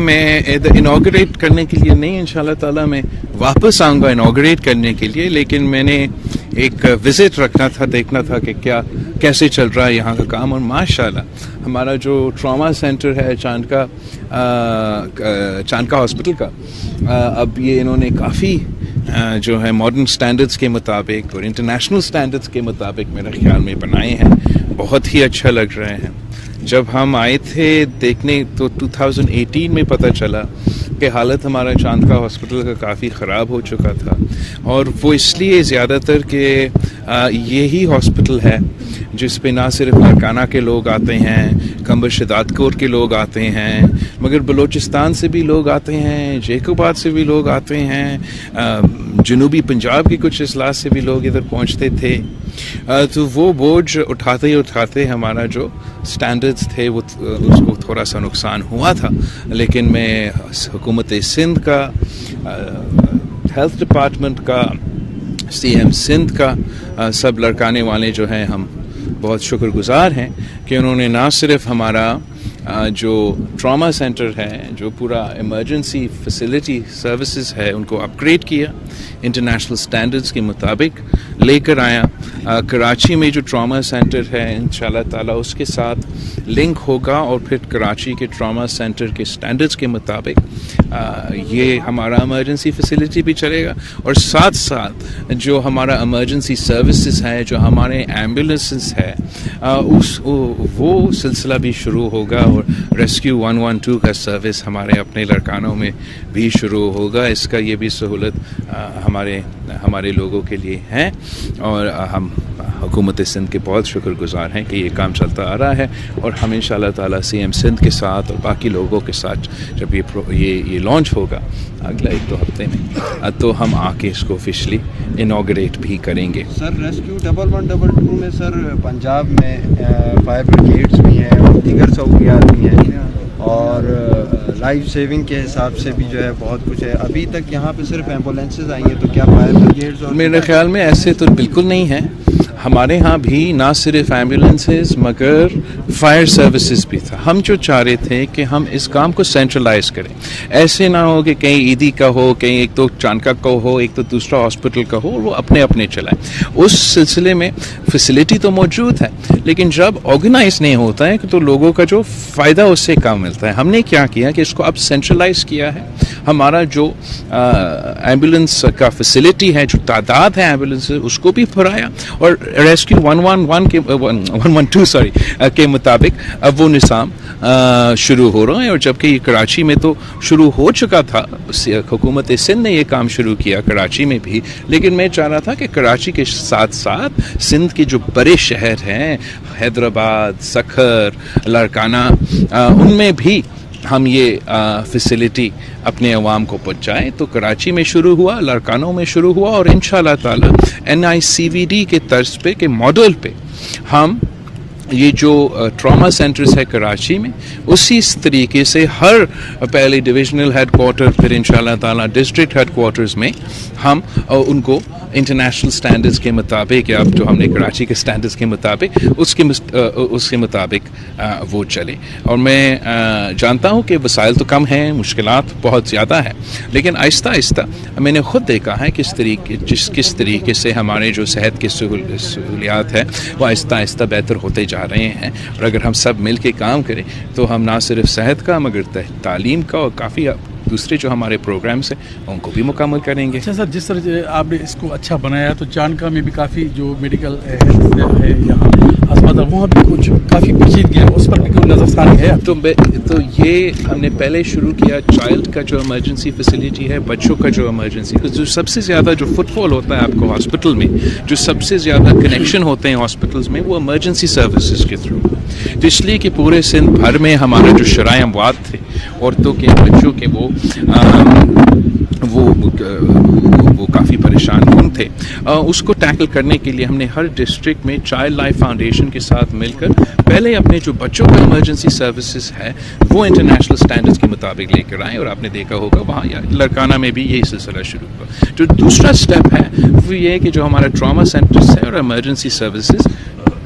میں انوگریٹ کرنے کے لیے نہیں، انشاءاللہ تعالیٰ میں واپس آؤں گا انوگریٹ کرنے کے لیے، لیکن میں نے ایک وزٹ رکھنا تھا، دیکھنا تھا کہ کیسے چل رہا ہے یہاں کا کام. اور ماشاءاللہ ہمارا جو ٹراما سینٹر ہے چاندکا ہاسپٹل کا، اب یہ انہوں نے کافی جو ہے ماڈرن سٹینڈرڈز کے مطابق اور انٹرنیشنل سٹینڈرڈز کے مطابق میرے خیال میں بنائے ہیں. بہت ہی اچھا لگ رہے ہیں. جب ہم آئے تھے دیکھنے تو 2018 میں پتہ چلا کہ حالت ہمارا چاندکا ہاسپٹل کا کافی خراب ہو چکا تھا، اور وہ اس لیے زیادہ تر کہ یہی ہاسپٹل ہے جس پہ نہ صرف لاڑکانہ کے لوگ آتے ہیں، کمبر شداد کوٹ کے لوگ آتے ہیں، مگر بلوچستان سے بھی لوگ آتے ہیں، جیکوباد سے بھی لوگ آتے ہیں، جنوبی پنجاب کے کچھ اضلاع سے بھی لوگ ادھر پہنچتے تھے. تو وہ بوجھ اٹھاتے ہمارا جو سٹینڈرڈز تھے وہ اس کو تھوڑا سا نقصان ہوا تھا. لیکن میں حکومت سندھ کا، ہیلتھ ڈپارٹمنٹ کا، سی ایم سندھ کا، سب لڑکانے والے جو ہیں ہم بہت شکر گزار ہیں کہ انہوں نے نہ صرف ہمارا جو ٹراما سینٹر ہے، جو پورا ایمرجنسی فیسلٹی سروسز ہے، ان کو اپ گریڈ کیا، انٹرنیشنل سٹینڈرڈز کے مطابق لے کر آیا. کراچی میں جو ٹراما سینٹر ہے انشاءاللہ تعالیٰ اس کے ساتھ لنک ہوگا، اور پھر کراچی کے ٹراما سینٹر کے سٹینڈرڈز کے مطابق یہ ہمارا ایمرجنسی فیسلٹی بھی چلے گا، اور ساتھ ساتھ جو ہمارا ایمرجنسی سروسز ہے، جو ہمارے ایمبولینسز ہے، وہ سلسلہ بھی شروع ہوگا، اور ریسکیو 112 کا سروس ہمارے اپنے لڑکانوں میں بھی شروع ہوگا. اس کا یہ بھی سہولت ہمارے لوگوں کے لیے ہے، اور ہم حکومت سندھ کے بہت شکر گزار ہیں کہ یہ کام چلتا آ رہا ہے. اور ہم انشاءاللہ تعالیٰ سی ایم سندھ کے ساتھ اور باقی لوگوں کے ساتھ جب یہ لانچ ہوگا اگلا 1-2 ہفتے میں، تو ہم آ کے اس کو آفیشلی انوگریٹ بھی کریں گے. سر ریسکیو 1112 میں سر پنجاب میں فائر بریگیڈز بھی ہیں اور دیگر سہولیات بھی ہیں، اور لائف سیونگ کے حساب سے بھی جو ہے بہت کچھ ہے. ابھی تک یہاں پہ صرف ایمبولینسز آئی ہیں، تو کیا فائر بریگیڈز؟ اور میرے خیال میں ایسے تو بالکل نہیں ہے. ہمارے ہاں بھی نہ صرف ایمبولینسز مگر فائر سروسز بھی تھا. ہم جو چاہ رہے تھے کہ ہم اس کام کو سینٹرلائز کریں، ایسے نہ ہو کہ کہیں عیدی کا ہو، کہیں ایک تو چاندکا کا ہو، ایک تو دوسرا ہاسپٹل کا ہو، وہ اپنے چلائیں. اس سلسلے میں فیسلٹی تو موجود ہے، لیکن جب آرگنائز نہیں ہوتا ہے تو لوگوں کا جو فائدہ اس سے کم ملتا ہے. ہم نے کیا کیا کہ اس کو اب سینٹرلائز کیا ہے. ہمارا جو ایمبولینس کا فیسلٹی ہے، جو تعداد ہے ایمبولینس اس کو بھی بڑھایا، اور ریسکیو 112 کے مطابق اب وہ نظام شروع ہو رہا ہے. اور جبکہ یہ کراچی میں تو شروع ہو چکا تھا، حکومت سندھ نے یہ کام شروع کیا کراچی میں بھی، لیکن میں چاہ رہا تھا کہ کراچی کے ساتھ ساتھ سندھ کے جو بڑے شہر ہیں، حیدرآباد، سکھر، لاڑکانہ، ان میں بھی ہم یہ فیسلٹی اپنے عوام کو پہنچائیں. تو کراچی میں شروع ہوا، لاڑکانوں میں شروع ہوا، اور انشاءاللہ تعالی NICVD کے طرز پہ کے ماڈل پہ ہم یہ جو ٹراما سینٹرز ہے کراچی میں، اسی طریقے سے ہر پہلے ڈویژنل ہیڈ کوارٹر، پھر انشاءاللہ تعالی ڈسٹرکٹ ہیڈ کوارٹرز میں ہم ان کو انٹرنیشنل سٹینڈرڈز کے مطابق، یا جو ہم نے کراچی کے سٹینڈرڈز کے مطابق اس کے مطابق وہ چلے. اور میں جانتا ہوں کہ وسائل تو کم ہیں، مشکلات بہت زیادہ ہیں، لیکن آہستہ آہستہ میں نے خود دیکھا ہے کس طریقے سے ہمارے جو صحت کی سہولیات ہے وہ آہستہ آہستہ بہتر ہوتے جا رہے ہیں. اور اگر ہم سب مل کے کام کریں تو ہم نہ صرف صحت کا مگر تعلیم کا اور کافی دوسرے جو ہمارے پروگرامس ہیں ان کو بھی مکمل کریں گے. اچھا سر، جس طرح آپ نے اس کو اچھا بنایا تو چاندکا میں بھی کافی جو میڈیکل ہیلتھ ہے یہاں اسپتال، وہاں بھی کچھ کافی پیچیدگی ہے، اس پر بھی کوئی نظر ثانی ہے؟ تو یہ ہم نے پہلے شروع کیا چائلڈ کا جو ایمرجنسی فیسلٹی ہے، بچوں کا جو ایمرجنسی، جو سب سے زیادہ جو فٹ فال ہوتا ہے آپ کو ہاسپٹل میں، جو سب سے زیادہ کنیکشن ہوتے ہیں ہاسپٹلز میں، وہ ایمرجنسی سروسز کے تھرو. تو اس لیے کہ پورے سندھ بھر میں ہمارا جو شرائع اموات تھے عورتوں کے، بچوں کے، وہ کافی پریشان کن تھے. اس کو ٹیکل کرنے کے لیے ہم نے ہر ڈسٹرکٹ میں چائلڈ لائف فاؤنڈیشن کے ساتھ مل کر پہلے اپنے جو بچوں کا ایمرجنسی سروسز ہے وہ انٹرنیشنل سٹینڈرڈز کے مطابق لے کر آئیں. اور آپ نے دیکھا ہوگا وہاں لڑکانہ میں بھی یہی سلسلہ شروع ہوا. جو دوسرا سٹیپ ہے وہ یہ ہے کہ جو ہمارا ٹراما سینٹرز ہے اور ایمرجنسی سروسز